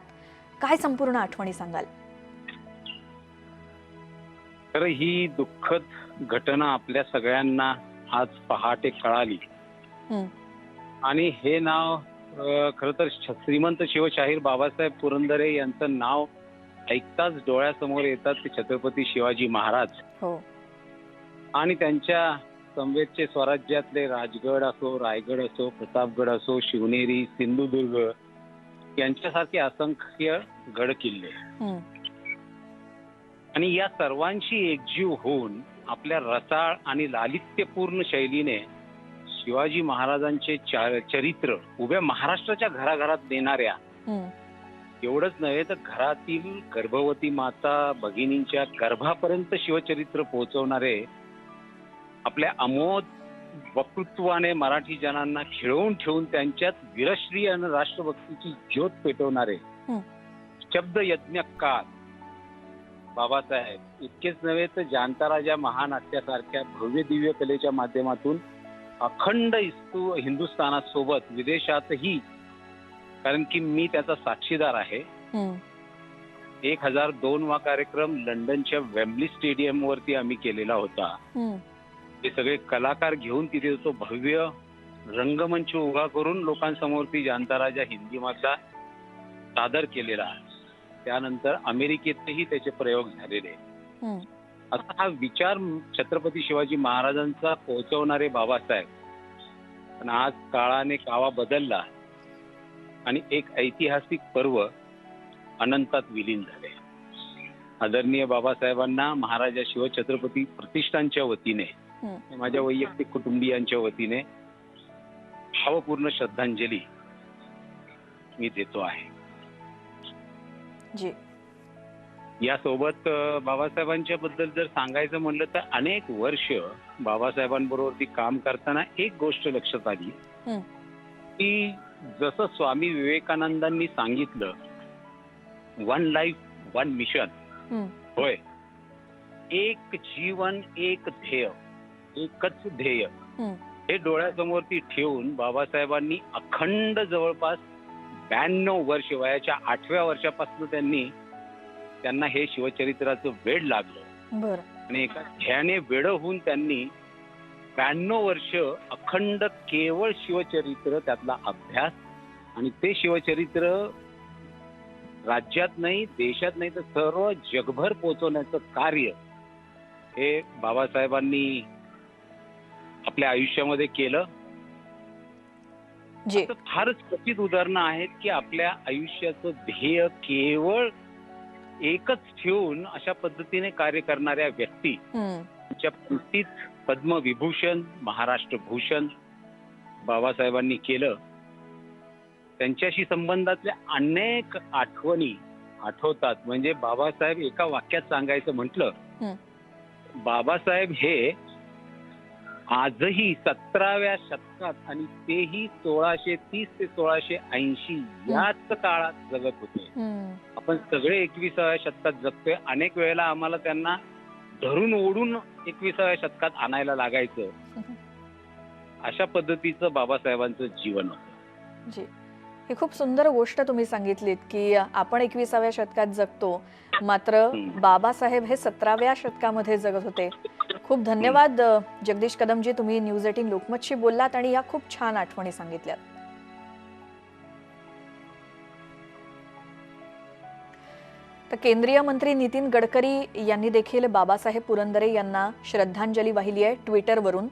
Speaker 1: काय संपूर्ण आठवणी सांगाल?
Speaker 6: तर ही दुःखद घटना आपल्या सगळ्यांना आज पहाटे कळाली. आणि हे नाव खरं तर श्रीमंत शिवशाहीर बाबासाहेब पुरंदरे यांचं नाव ऐकताच डोळ्यासमोर येतात ते छत्रपती शिवाजी महाराज.
Speaker 1: हो.
Speaker 6: आणि त्यांच्या समवेतचे स्वराज्यातले राजगड असो, रायगड असो, प्रतापगड असो, शिवनेरी, सिंधुदुर्ग यांच्यासारखे असंख्य गड किल्ले. आणि या सर्वांची एकजीव होऊन आपल्या रसाळ आणि लालित्यपूर्ण शैलीने शिवाजी महाराजांचे चरित्र उभ्या महाराष्ट्राच्या घराघरात नेणाऱ्या, एवढंच नव्हे तर घरातील गर्भवती माता भगिनींच्या गर्भापर्यंत शिवचरित्र पोहोचवणारे आपल्या अमोद वक्तृत्वाने मराठी जनांना खिळवून ठेवून त्यांच्यात वीरश्री आणि राष्ट्रभक्तीची ज्योत पेटवणारे
Speaker 1: हं.
Speaker 6: शब्द यज्ञकार बाबासाहेब इतकेच नव्हे तर जांताराजा महानाट्यासारख्या भव्य दिव्य कलेच्या माध्यमातून अखंड हिंदुस्थानासोबत विदेशातही, कारण की मी त्याचा साक्षीदार आहे, 1002 वा कार्यक्रम लंडनच्या वेम्बली स्टेडियम वरती आम्ही केलेला होता. ते सगळे कलाकार घेऊन तिथे तो भव्य रंगमंच उभा करून लोकांसमोर ती जांताराजा हिंदी मधला सादर केलेला आहे. त्यानंतर अमेरिकेतही त्याचे प्रयोग झालेले. असा हा विचार छत्रपती शिवाजी महाराजांचा पोहोचवणारे बाबासाहेब. पण आज काळाने कावा बदलला आणि एक ऐतिहासिक पर्व अनंतात विलीन झाले. आदरणीय बाबासाहेबांना महाराजा शिवछत्रपती प्रतिष्ठानच्या वतीने, माझ्या वैयक्तिक कुटुंबियांच्या वतीने भावपूर्ण श्रद्धांजली मी देतो आहे.
Speaker 1: जी.
Speaker 6: यासोबत बाबासाहेबांच्या बद्दल जर सांगायचं म्हणलं तर अनेक वर्ष बाबासाहेबांबरोबर काम करताना एक गोष्ट लक्षात आली की जसं स्वामी विवेकानंदांनी सांगितलं, वन लाईफ वन मिशन, होय, एक जीवन एक ध्येय, एकच ध्येय, हे डोळ्यासमोर ठेवून बाबासाहेबांनी अखंड जवळपास 92 वर्ष, वयाच्या 8व्या वर्षापासून त्यांना हे शिवचरित्राचं वेड लागलं आणि एका ध्येयाने वेड होऊन त्यांनी 92 वर्ष अखंड केवळ शिवचरित्र, त्यातला अभ्यास आणि ते शिवचरित्र राज्यात नाही, देशात नाही तर सर्व जगभर पोहोचवण्याचं कार्य हे बाबासाहेबांनी आपल्या आयुष्यामध्ये केलं. असं फारच क्वचित उदाहरणं आहेत की आपल्या आयुष्याचं ध्येय केवळ एकच ठेवून अशा पद्धतीने कार्य करणाऱ्या व्यक्ती त्यांच्या कृतीत पद्मविभूषण, महाराष्ट्र भूषण बाबासाहेबांनी केलं. त्यांच्याशी संबंधातल्या अनेक आठवणी आठवतात. म्हणजे बाबासाहेब, एका वाक्यात सांगायचं म्हटलं, बाबासाहेब हे आजही 17व्या शतकात आणि तेही 1630 ते 1680 याच काळात जगत होते. आपण सगळे 21व्या शतकात जगतोय. अनेक वेळेला आम्हाला त्यांना धरून ओढून 21व्या शतकात आणायला लागायचं. अशा पद्धतीचं बाबासाहेबांचं जीवन होतं.
Speaker 1: जी, ही खूप सुंदर गोष्ट तुम्ही सांगितलीत की आपण 21व्या शतकात जगतो, मात्र बाबासाहेब हे 17व्या शतकामध्ये जगत होते. खूप धन्यवाद जगदीश कदमजी, तुम्ही न्यूज 18 लोकमतशी बोललात आणि या खूप छान आठवणी सांगितल्यात. तर केंद्रीय मंत्री नितीन गडकरी यांनी देखील बाबासाहेब पुरंदरे यांना श्रद्धांजली वाहिली आहे ट्विटरवरून.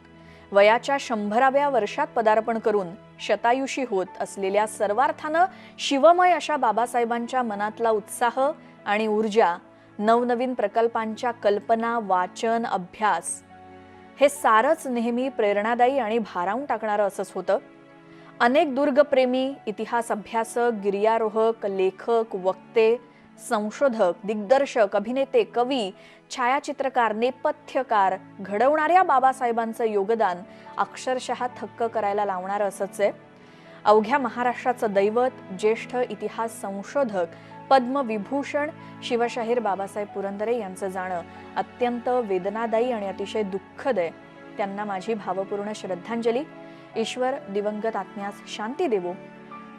Speaker 1: वयाच्या 100व्या वर्षात पदार्पण करून शतायुषी होत असलेल्या सर्वार्थानं शिवमय अशा बाबासाहेबांच्या मनातला उत्साह आणि ऊर्जा, नवनवीन प्रकल्पांच्या कल्पना, वाचन, अभ्यास हे सारच नेहमी प्रेरणादायी आणि भारावून टाकणारं असंच होतं. अनेक दुर्गप्रेमी, इतिहास अभ्यासक, गिर्यारोहक, लेखक, वक्ते, संशोधक, दिग्दर्शक, अभिनेते, कवी, छायाचित्रकार, नेपथ्यकार घडवणाऱ्या बाबासाहेबांचं योगदान अक्षरशः थक्क करायला लावणारं असंच आहे. अवघ्या महाराष्ट्राचं दैवत, ज्येष्ठ इतिहास संशोधक, पद्मविभूषण शिवशाहीर बाबासाहेब पुरंदरे यांचं जाणं अत्यंत वेदनादायी आणि अतिशय दुःखद आहे. त्यांना माझी भावपूर्ण श्रद्धांजली. ईश्वर दिवंगत आत्म्यास शांती देवो.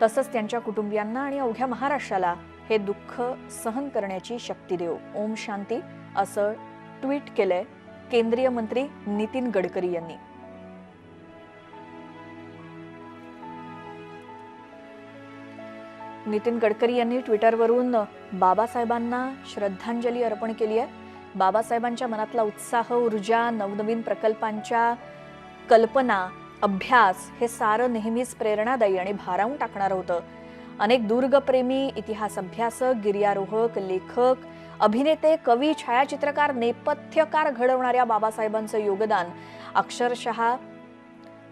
Speaker 1: तसंच त्यांच्या कुटुंबियांना आणि अवघ्या महाराष्ट्राला हे दुःख सहन करण्याची शक्ती देवो. ओम शांती असं ट्विट केलंय केंद्रीय मंत्री नितीन गडकरी यांनी. नितीन गडकरी यांनी ट्विटरवरून बाबासाहेबांना श्रद्धांजली अर्पण केली आहे. बाबासाहेबांच्या मनातला उत्साह, ऊर्जा, नवनवीन प्रकल्पांच्या कल्पना, अभ्यास हे सारं नेहमीच प्रेरणादायी आणि भारावून टाकणारं होतं. अनेक दुर्गप्रेमी, इतिहास अभ्यासक, गिर्यारोहक, लेखक, अभिनेते, कवी, छायाचित्रकार, नेपथ्यकार घडवणाऱ्या बाबासाहेबांचं योगदान अक्षरशः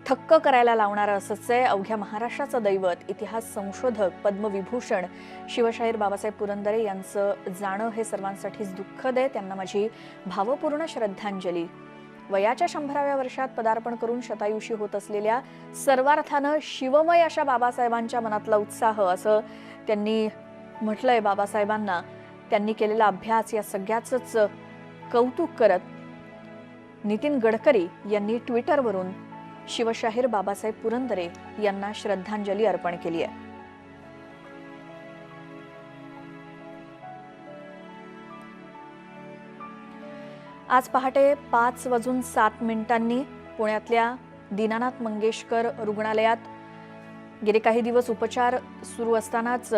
Speaker 1: थक्क करायला लावणारं असंच आहे. अवघ्या महाराष्ट्राचं दैवत, इतिहास संशोधक, पद्मविभूषण शिवशाहीर बाबासाहेब पुरंदरे यांचं जाणं हे सर्वांसाठीच दुःखद आहे. त्यांना माझी भावपूर्ण श्रद्धांजली. वयाच्या 100व्या वर्षात पदार्पण करून शतायुषी होत असलेल्या सर्वार्थानं शिवमय अशा बाबासाहेबांच्या मनातला उत्साह, असं त्यांनी म्हटलंय. बाबासाहेबांना त्यांनी केलेला अभ्यास या सगळ्याचंच कौतुक करत नितीन गडकरी यांनी ट्विटरवरून शिवशाहीर बाबासाहेब पुरंदरे यांना श्रद्धांजली अर्पण केली आहे. आज पहाटे 5:07 पुण्यातल्या दीनानाथ मंगेशकर रुग्णालयात गेले काही दिवस उपचार सुरू असतानाच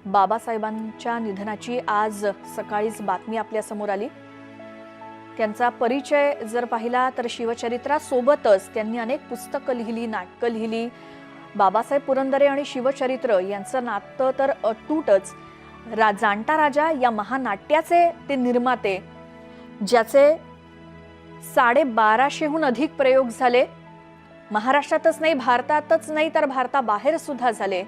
Speaker 1: बाबासाहेबांच्या निधनाची आज सकाळीच बातमी आपल्या समोर आली. त्यांचा परिचय जर पाहिला तर शिवचरित्रासोबतच त्यांनी अनेक पुस्तकं लिहिली, नाटकं लिहिली. बाबासाहेब पुरंदरे आणि शिवचरित्र यांचं नातं तर अतूटच. जाणता राजा या महानाट्याचे ते निर्माते, ज्याचे 1250हून अधिक प्रयोग झाले. महाराष्ट्रातच नाही, भारतातच नाही तर भारताबाहेर सुद्धा झाले.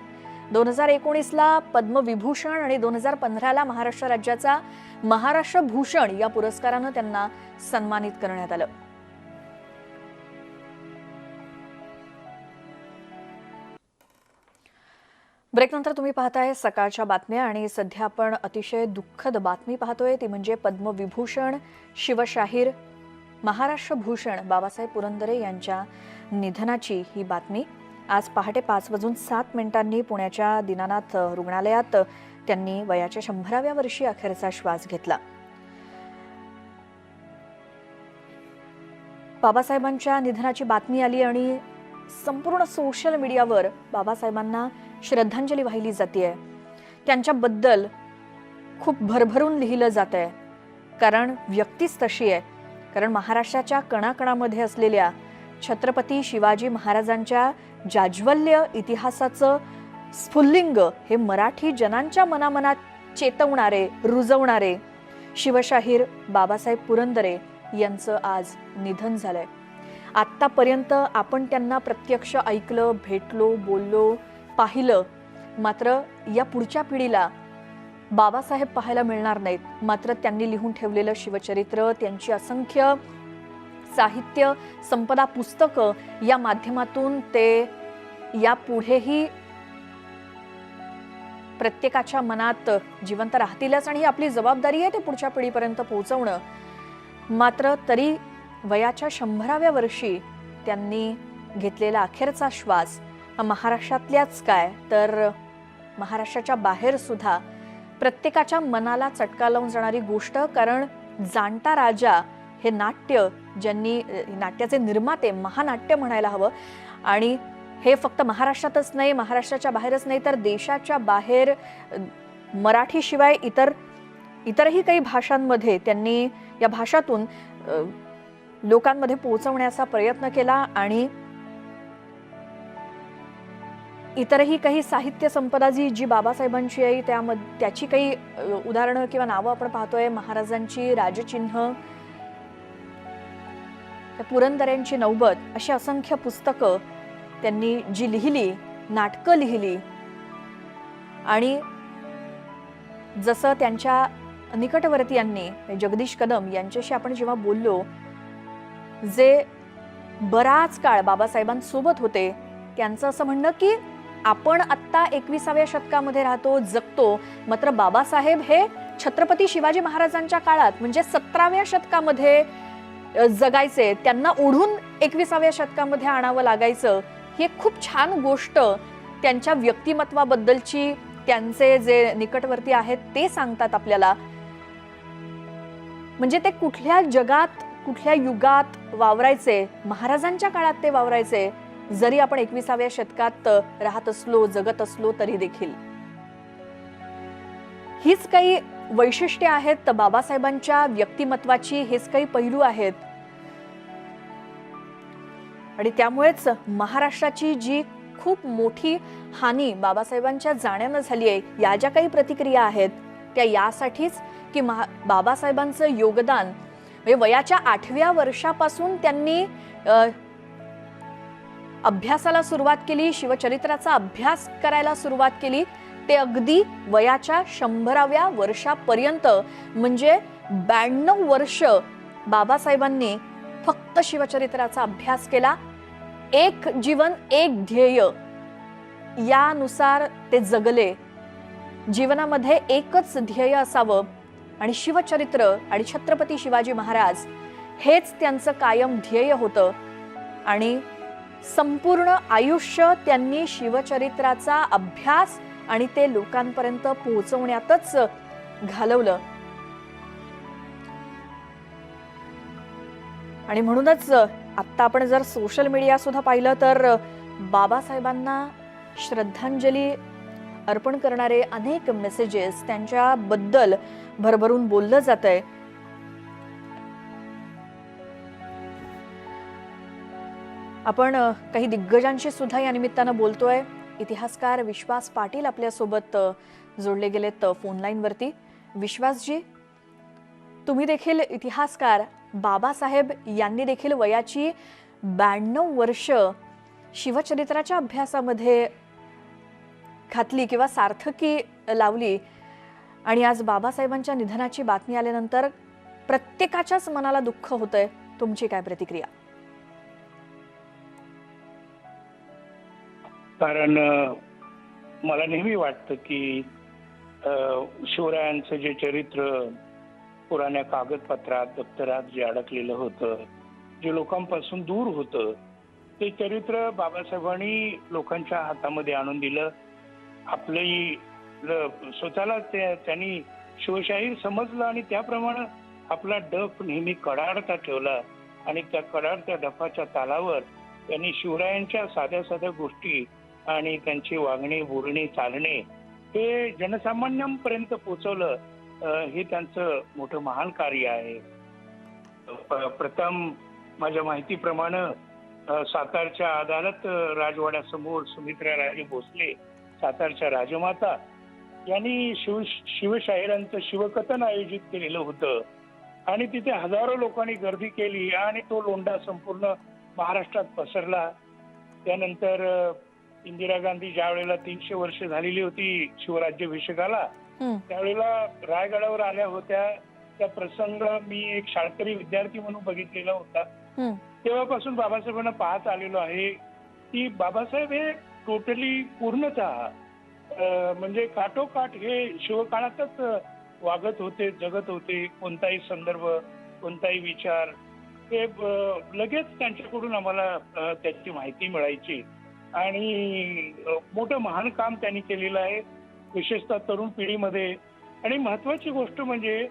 Speaker 1: 2019ला पद्मविभूषण आणि 2015ला महाराष्ट्र राज्याचा महाराष्ट्र भूषण या पुरस्कारानं त्यांना सन्मानित करण्यात आलं. ब्रेकनंतर तुम्ही पाहताय सकाळच्या बातम्या आणि सध्या आपण अतिशय दुःखद बातमी पाहतोय, ती म्हणजे पद्मविभूषण, शिवशाहीर, महाराष्ट्र भूषण बाबासाहेब पुरंदरे यांच्या निधनाची ही बातमी. आज पहाटे 5:07 पुण्याच्या दीनानाथ रुग्णालयात त्यांनी वयाच्या 100व्या वर्षी अखेरचा श्वास घेतला. बाबासाहेबांच्या निधनाची बातमी आली आणि संपूर्ण सोशल मीडियावर बाबासाहेबांना श्रद्धांजली वाहिली जाते. त्यांच्याबद्दल खूप भरभरून लिहिलं जात आहे, कारण व्यक्तीच तशी आहे. कारण महाराष्ट्राच्या कणाकणामध्ये असलेल्या छत्रपती शिवाजी महाराजांच्या जाज्वल्य इतिहासाचं स्फुल्लिंग हे मराठी जनांच्या मनामनात चेतवणारे, रुजवणारे शिवशाहीर बाबासाहेब पुरंदरे यांचं आज निधन झालंय. आत्तापर्यंत आपण त्यांना प्रत्यक्ष ऐकलं, भेटलो, बोललो, पाहिलं. मात्र या पुढच्या पिढीला बाबासाहेब पाहायला मिळणार नाहीत. मात्र त्यांनी लिहून ठेवलेलं शिवचरित्र, त्यांची असंख्य साहित्य संपदा, पुस्तकं या माध्यमातून ते यापुढेही प्रत्येकाच्या मनात जिवंत राहतीलच आणि ही आपली जबाबदारी आहे ते पुढच्या पिढीपर्यंत पोहोचवणं. मात्र तरी वयाच्या 100व्या वर्षी त्यांनी घेतलेला अखेरचा श्वास हा महाराष्ट्रातल्याच काय तर महाराष्ट्राच्या बाहेर सुद्धा प्रत्येकाच्या मनाला चटका लावून जाणारी गोष्ट. कारण जाणता राजा हे नाट्य, ज्यांनी नाट्याचे निर्माते, महानाट्य म्हणायला हवं, आणि हे फक्त महाराष्ट्रातच नाही, महाराष्ट्राच्या बाहेरच नाही तर देशाच्या बाहेर मराठीशिवाय इतरही काही भाषांमध्ये त्यांनी या भाषातून लोकांमध्ये पोहोचवण्याचा प्रयत्न केला. आणि इतरही काही साहित्य संपदा जी बाबासाहेबांची आहे त्याची काही उदाहरणं किंवा नावं आपण पाहतोय. महाराजांची राजचिन्ह, पुरंदऱ्यांची नौबत, अशी असंख्य पुस्तकं त्यांनी जी लिहिली, नाटकं लिहिली. आणि जसं त्यांच्या निकटवर्तीयांनी जगदीश कदम यांच्याशी आपण जेव्हा बोललो, जे बराच काळ बाबासाहेबांसोबत होते, त्यांचं असं म्हणणं की आपण आत्ता 21व्या शतकामध्ये राहतो, जगतो, मात्र बाबासाहेब हे छत्रपती शिवाजी महाराजांच्या काळात म्हणजे 17व्या शतकामध्ये जगायचे. त्यांना ओढून 21व्या शतकामध्ये आणावं लागायचं. ही एक खूप छान गोष्ट त्यांच्या व्यक्तिमत्वाबद्दलची त्यांचे जे निकटवर्ती आहेत ते सांगतात आपल्याला. म्हणजे ते कुठल्या जगात, कुठल्या युगात वावरायचे, महाराजांच्या काळात ते वावरायचे, जरी आपण 21व्या शतकात राहत असलो, जगत असलो तरी देखील. हीच काही वैशिष्ट्ये आहेत बाबासाहेबांच्या व्यक्तिमत्वाची, हेच काही पैलू आहेत. आणि त्यामुळेच महाराष्ट्राची जी खूप मोठी हानी बाबासाहेबांच्या जाण्यानं झाली आहे, या ज्या काही प्रतिक्रिया आहेत त्या यासाठीच की बाबासाहेबांचं योगदान म्हणजे वयाच्या 8व्या वर्षापासून त्यांनी अभ्यासाला सुरुवात केली, शिवचरित्राचा अभ्यास करायला सुरुवात केली, ते अगदी वयाच्या 100व्या वर्षापर्यंत म्हणजे 92 वर्ष बाबासाहेबांनी फक्त शिवचरित्राचा अभ्यास केला. एक जीवन एक ध्येय यानुसार ते जगले. जीवनामध्ये एकच ध्येय असावं आणि शिवचरित्र आणि छत्रपती शिवाजी महाराज हेच त्यांचं कायम ध्येय होतं. आणि संपूर्ण आयुष्य त्यांनी शिवचरित्राचा अभ्यास आणि ते लोकांपर्यंत पोहोचवण्यातच घालवलं. आणि म्हणूनच आत्ता आपण जर सोशल मीडिया सुद्धा पाहिलं तर बाबासाहेबांना श्रद्धांजली अर्पण करणारे अनेक मेसेजेस, त्यांच्याबद्दल भरभरून बोललं जातंय. आपण काही दिग्गजांशी सुद्धा या निमित्तानं बोलतोय. इतिहासकार विश्वास पाटील आपल्यासोबत जोडले गेलेत फोन लाईन वरती. विश्वासजी, तुम्ही देखील इतिहासकार. बाबासाहेब यांनी देखील वयाची 92 वर्ष शिवचरित्राच्या अभ्यासामध्ये घातली किंवा सार्थकी लावली. आणि आज बाबासाहेबांच्या निधनाची बातमी आल्यानंतर प्रत्येकाच्याच मनाला दुःख होतंय. तुमची काय प्रतिक्रिया?
Speaker 5: कारण मला नेहमी वाटतं की शिवरायांचं जे चरित्र पुराण्या कागदपत्रात दप्तरात जे अडकलेलं होतं, जे लोकांपासून दूर होतं, ते चरित्र बाबासाहेबांनी लोकांच्या हातामध्ये आणून दिलं. आपलंही स्वतःला त्यांनी शिवशाहीर समजलं आणि त्याप्रमाणे आपला डफ नेहमी कडाडता ठेवला. आणि त्या कडाडत्या डफाच्या तालावर त्यांनी शिवरायांच्या साध्या साध्या गोष्टी आणि त्यांची वागणे बोलणे चालणे हे जनसामान्यांपर्यंत पोहोचवलं. हे त्यांचं मोठं महान कार्य आहे. प्रथम माझ्या माहितीप्रमाणे सातारच्या अदालत राजवाड्यासमोर सुमित्रा राजे भोसले, सातारच्या राजमाता, यांनी शिवशाहिरांचं शिवकथन आयोजित केलेलं होतं. आणि तिथे हजारो लोकांनी गर्दी केली आणि तो लोंढा संपूर्ण महाराष्ट्रात पसरला. त्यानंतर इंदिरा गांधी ज्या वेळेला 300 वर्ष झालेली होती शिवराज्याभिषेकाला, त्यावेळेला रायगडावर आल्या होत्या. त्या प्रसंग मी एक शाळकरी विद्यार्थी म्हणून बघितलेला होता. तेव्हापासून बाबासाहेबांना पाहत आलेलो आहे की बाबासाहेब हे टोटली पूर्णतः म्हणजे काठोकाठ हे शिवकाळातच वागत होते, जगत होते. कोणताही संदर्भ, कोणताही विचार हे लगेच त्यांच्याकडून आम्हाला त्याची माहिती मिळायची. आणि मोठं महान काम त्यांनी केलेलं आहे, विशेषतः तरुण पिढीमध्ये. आणि महत्वाची गोष्ट म्हणजे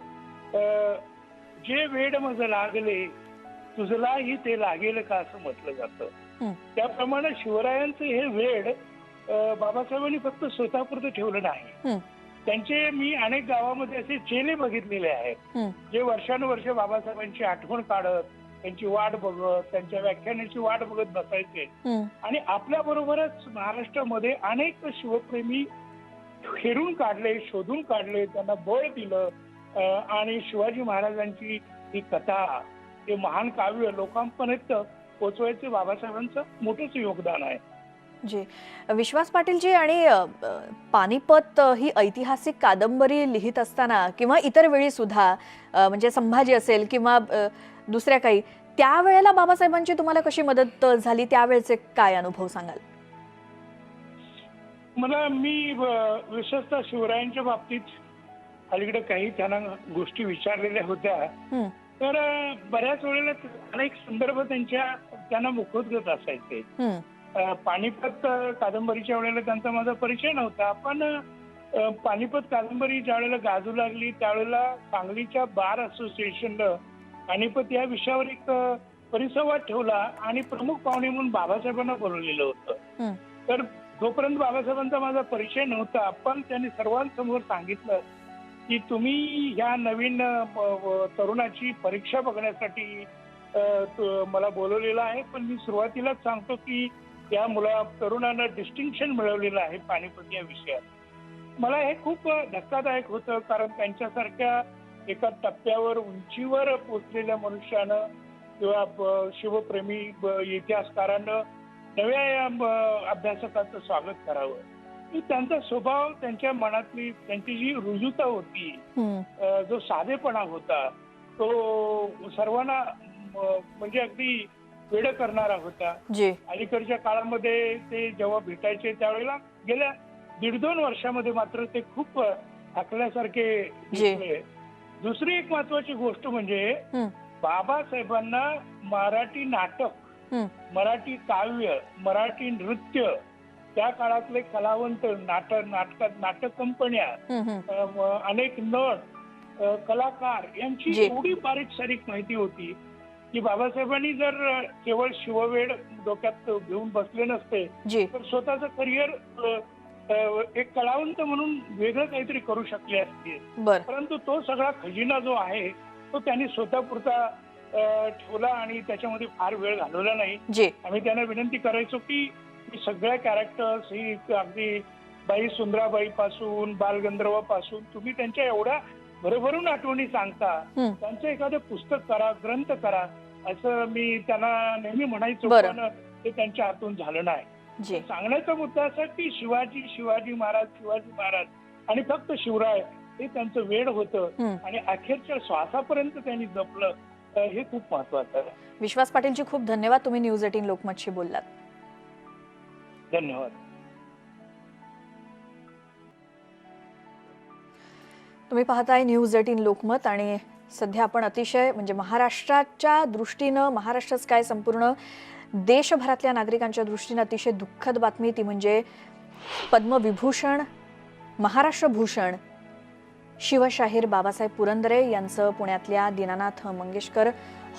Speaker 5: जे वेड मज लागले तुझलाही ते लागेल का असं म्हटलं जातं. त्याप्रमाणे शिवरायांचं हे वेड बाबासाहेबांनी फक्त स्वतःपुरतं ठेवलं नाही. त्यांचे मी अनेक गावामध्ये असे चेले बघितलेले आहेत जे वर्षानुवर्ष बाबासाहेबांची आठवण काढत, त्यांची वाट बघत, त्यांच्या व्याख्यानाची वाट बघत बसायचे. आणि आपल्या बरोबरच महाराष्ट्रामध्ये अनेक शिवप्रेमी हेरून काढले, शोधून काढले, त्यांना बळ दिलं. आणि शिवाजी महाराजांची ही कथा, हे महान काव्य लोकांपर्यंत पोचवायचे बाबासाहेबांचं मोठंच योगदान आहे.
Speaker 1: जी विश्वास पाटीलजी, आणि पानिपत ही ऐतिहासिक कादंबरी लिहित असताना किंवा इतर वेळी सुद्धा म्हणजे संभाजी असेल किंवा दुसऱ्या काही, त्यावेळेला बाबासाहेबांची तुम्हाला कशी मदत झाली? त्यावेळेचे काय अनुभव सांगाल?
Speaker 5: मी विशेषतः शिवरायांच्या बाबतीत अलीकडे काही त्यांना गोष्टी विचारलेल्या होत्या. तर बऱ्याच वेळेला अनेक संदर्भ त्यांना मुखोद्गत असायचे. पानिपत कादंबरीच्या वेळेला त्यांचा माझा परिचय नव्हता, पण पानिपत कादंबरी ज्या वेळेला गाजू लागली त्यावेळेला सांगलीच्या बार असोसिएशननं पानिपत या विषयावर एक परिसंवाद ठेवला आणि प्रमुख पाहुणे म्हणून बाबासाहेबांना बोलवलेलं होतं. तर जोपर्यंत बाबासाहेबांचा माझा परिचय नव्हता, पण त्यांनी सर्वांसमोर सांगितलं की तुम्ही ह्या नवीन तरुणाची परीक्षा बघण्यासाठी मला बोलवलेलं आहे. पण मी सुरुवातीलाच सांगतो की या तरुणानं डिस्टिंक्शन मिळवलेलं आहे पानिपत या विषयात. मला हे खूप धक्कादायक होतं, कारण त्यांच्यासारख्या एका टप्प्यावर उंचीवर पोचलेल्या मनुष्यानं किंवा शिवप्रेमी इतिहासकारानं नव्या अभ्यासकाचं स्वागत करावं. त्यांचा स्वभाव, त्यांच्या मनातली त्यांची जी रुजुता होती, जो साधेपणा होता, तो सर्वांना
Speaker 7: म्हणजे अगदी वेड करणारा होता.
Speaker 1: जी.
Speaker 7: अलीकडच्या काळामध्ये ते जेव्हा भेटायचे त्यावेळेला गेल्या 1.5-2 वर्षामध्ये मात्र ते खूप थकल्यासारखे
Speaker 1: जी.
Speaker 7: दिसले. दुसरी एक महत्वाची गोष्ट म्हणजे बाबासाहेबांना मराठी नाटक, मराठी काव्य, मराठी नृत्य, त्या काळातले कलावंत, नाटक कंपन्या, अनेक नट, कलाकार यांची एवढी बारीक सारीक माहिती होती की बाबासाहेबांनी जर केवळ शिववेड डोक्यात घेऊन बसले नसते तर स्वतःचं करिअर एक कलावंत म्हणून वेगळं काहीतरी करू शकले असते. परंतु तो सगळा खजिना जो आहे तो त्यांनी स्वतःपुरता ठेवला आणि त्याच्यामध्ये फार वेळ घालवला नाही. आम्ही त्यांना विनंती करायचो की सगळ्या कॅरेक्टर्स ही अगदी बाई सुंदराबाई पासून बालगंधर्व पासून तुम्ही त्यांच्या एवढ्या भरभरून आठवणी सांगता, त्यांचं एखादं पुस्तक करा, ग्रंथ करा, असं मी त्यांना नेहमी म्हणायचो. पण ते त्यांच्या हातून झालं नाही. सांगण्याचा मुद्दा असा की शिवाजी महाराज आणि फक्त शिवराय हे त्यांचं वेड होतं आणि अखेरच्या श्वासापर्यंत त्यांनी जपलं, हे खूप महत्वाचं आहे.
Speaker 1: विश्वास पाटीलजी, खूप धन्यवाद. तुम्ही न्यूज 18 लोकमतशी बोललात.
Speaker 7: धन्यवाद.
Speaker 1: तुम्ही पाहताय न्यूज 18 लोकमत आणि सध्या आपण अतिशय म्हणजे महाराष्ट्राच्या दृष्टीनं, महाराष्ट्रच काय संपूर्ण देशभरातल्या नागरिकांच्या दृष्टीनं अतिशय दुःखद बातमी ती म्हणजे पद्मविभूषण, महाराष्ट्र भूषण शिवशाहीर बाबासाहेब पुरंदरे यांचं पुण्यातल्या दीनानाथ मंगेशकर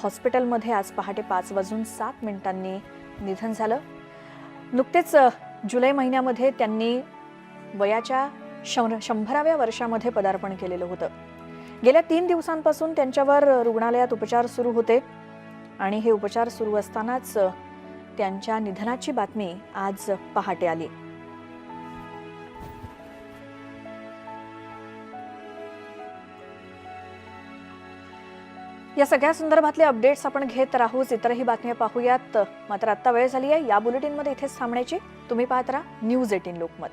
Speaker 1: हॉस्पिटलमध्ये आज पहाटे 5:07 निधन झालं. नुकतेच जुलै महिन्यामध्ये त्यांनी वयाच्या 100व्या वर्षामध्ये पदार्पण केलेलं होतं. गेल्या 3 दिवसांपासून त्यांच्यावर रुग्णालयात उपचार सुरू होते आणि हे उपचार सुरू असतानाच त्यांच्या निधनाची बातमी आज पहाटे आली. या सगळ्या संदर्भातले अपडेट्स आपण घेत राहूच, इतरही बातम्या पाहूयात. मात्र आता वेळ झाली आहे या बुलेटिनमध्ये इथेच थांबण्याची. तुम्ही पाहत राहा न्यूज 18 लोकमत.